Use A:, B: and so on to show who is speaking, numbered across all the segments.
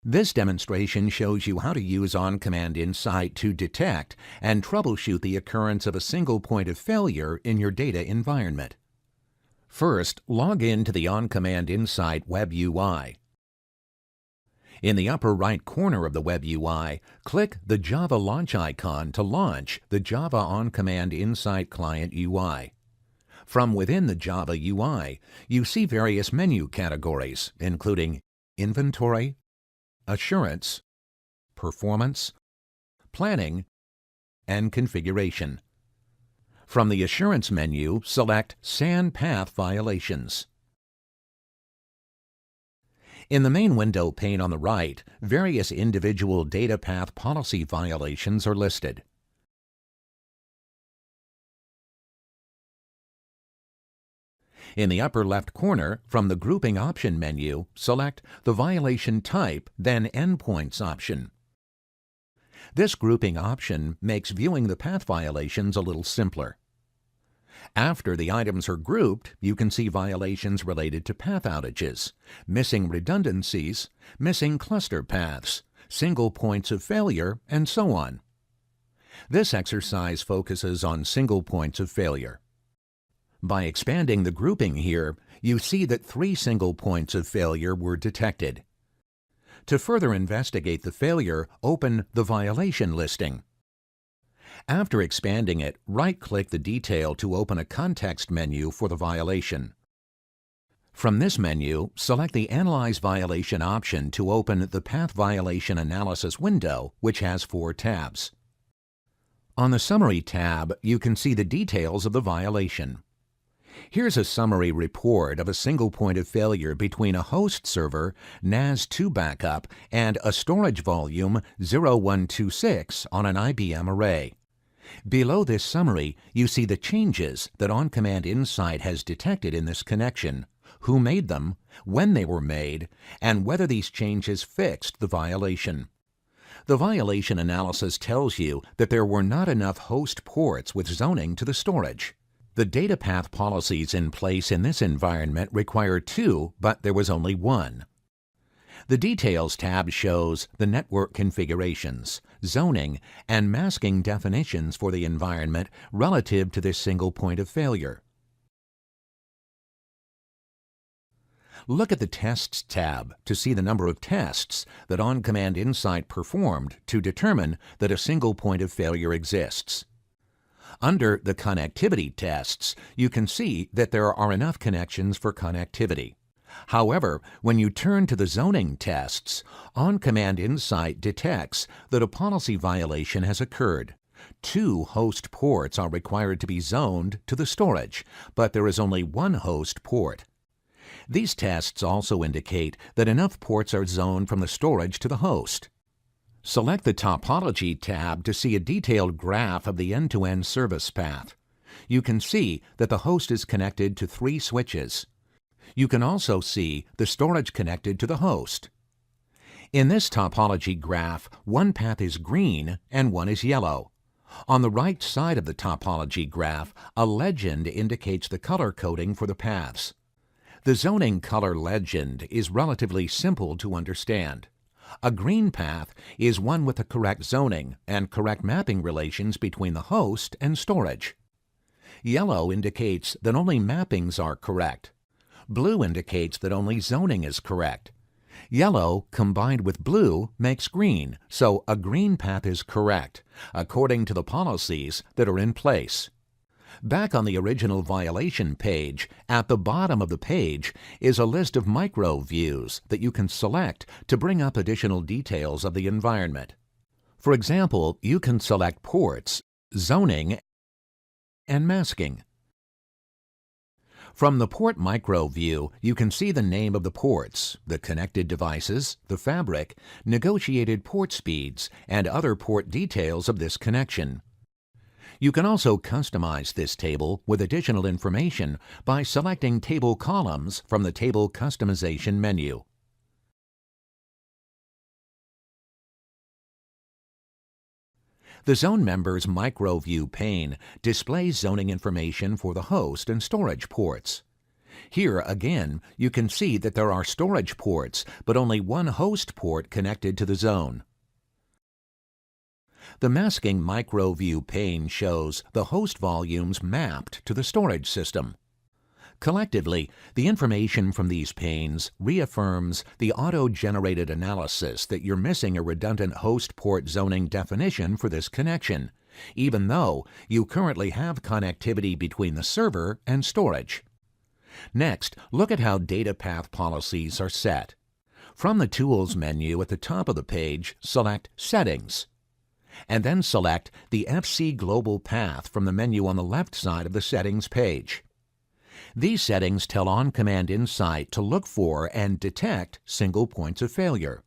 A: This demonstration shows you how to use On-Command Insight to detect and troubleshoot the occurrence of a single point of failure in your data environment. First, log in to the On-Command Insight Web UI. In the upper right corner of the Web UI, click the Java Launch icon to launch the Java On-Command Insight Client UI. From within the Java UI, you see various menu categories, including Inventory, Assurance, Performance, Planning, and Configuration. From the Assurance menu, select SAN Path Violations. In the main window pane on the right, various individual data path policy violations are listed. In the upper left corner, from the Grouping Option menu, select the Violation Type, then Endpoints option. This grouping option makes viewing the path violations a little simpler. After the items are grouped, you can see violations related to path outages, missing redundancies, missing cluster paths, single points of failure, and so on. This exercise focuses on single points of failure. By expanding the grouping here, you see that 3 single points of failure were detected. To further investigate the failure, open the violation listing. After expanding it, right-click the detail to open a context menu for the violation. From this menu, select the Analyze Violation option to open the Path Violation Analysis window, which has 4 tabs. On the Summary tab, you can see the details of the violation. Here's a summary report of a single point of failure between a host server, NAS2 backup, and a storage volume 0126 on an IBM array. Below this summary, you see the changes that On-Command Insight has detected in this connection, who made them, when they were made, and whether these changes fixed the violation. The violation analysis tells you that there were not enough host ports with zoning to the storage. The data path policies in place in this environment require 2, but there was only 1. The Details tab shows the network configurations, zoning, and masking definitions for the environment relative to this single point of failure. Look at the Tests tab to see the number of tests that On-Command Insight performed to determine that a single point of failure exists. Under the Connectivity tests, you can see that there are enough connections for connectivity. However, when you turn to the zoning tests, On-Command Insight detects that a policy violation has occurred. 2 host ports are required to be zoned to the storage, but there is only 1 host port. These tests also indicate that enough ports are zoned from the storage to the host. Select the Topology tab to see a detailed graph of the end-to-end service path. You can see that the host is connected to 3 switches. You can also see the storage connected to the host. In this topology graph, 1 path is green and 1 is yellow. On the right side of the topology graph, a legend indicates the color coding for the paths. The zoning color legend is relatively simple to understand. A green path is one with the correct zoning and correct mapping relations between the host and storage. Yellow indicates that only mappings are correct. Blue indicates that only zoning is correct. Yellow combined with blue makes green, so a green path is correct, according to the policies that are in place. Back on the original violation page, at the bottom of the page is a list of micro views that you can select to bring up additional details of the environment. For example, you can select ports, zoning, and masking. From the Port Micro view, you can see the name of the ports, the connected devices, the fabric, negotiated port speeds, and other port details of this connection. You can also customize this table with additional information by selecting Table Columns from the Table Customization menu. The Zone Members Micro View pane displays zoning information for the host and storage ports. Here again, you can see that there are storage ports, but only one host port connected to the zone. The masking micro view pane shows the host volumes mapped to the storage system. Collectively, the information from these panes reaffirms the auto-generated analysis that you're missing a redundant host port zoning definition for this connection, even though you currently have connectivity between the server and storage. Next, look at how data path policies are set. From the Tools menu at the top of the page, select Settings, and then select the FC Global Path from the menu on the left side of the Settings page. These settings tell OnCommand Insight to look for and detect single points of failure.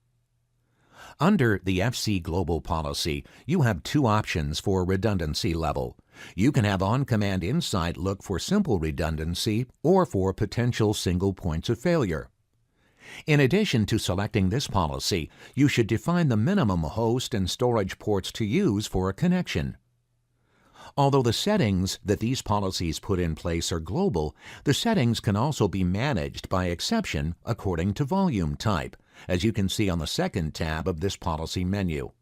A: Under the FC Global policy, you have two options for redundancy level. You can have OnCommand Insight look for simple redundancy or for potential single points of failure. In addition to selecting this policy, you should define the minimum host and storage ports to use for a connection. Although the settings that these policies put in place are global, the settings can also be managed by exception according to volume type, as you can see on the second tab of this policy menu.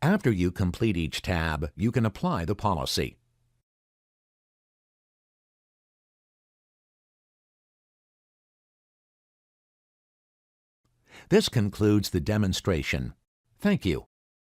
A: After you complete each tab, you can apply the policy. This concludes the demonstration. Thank you.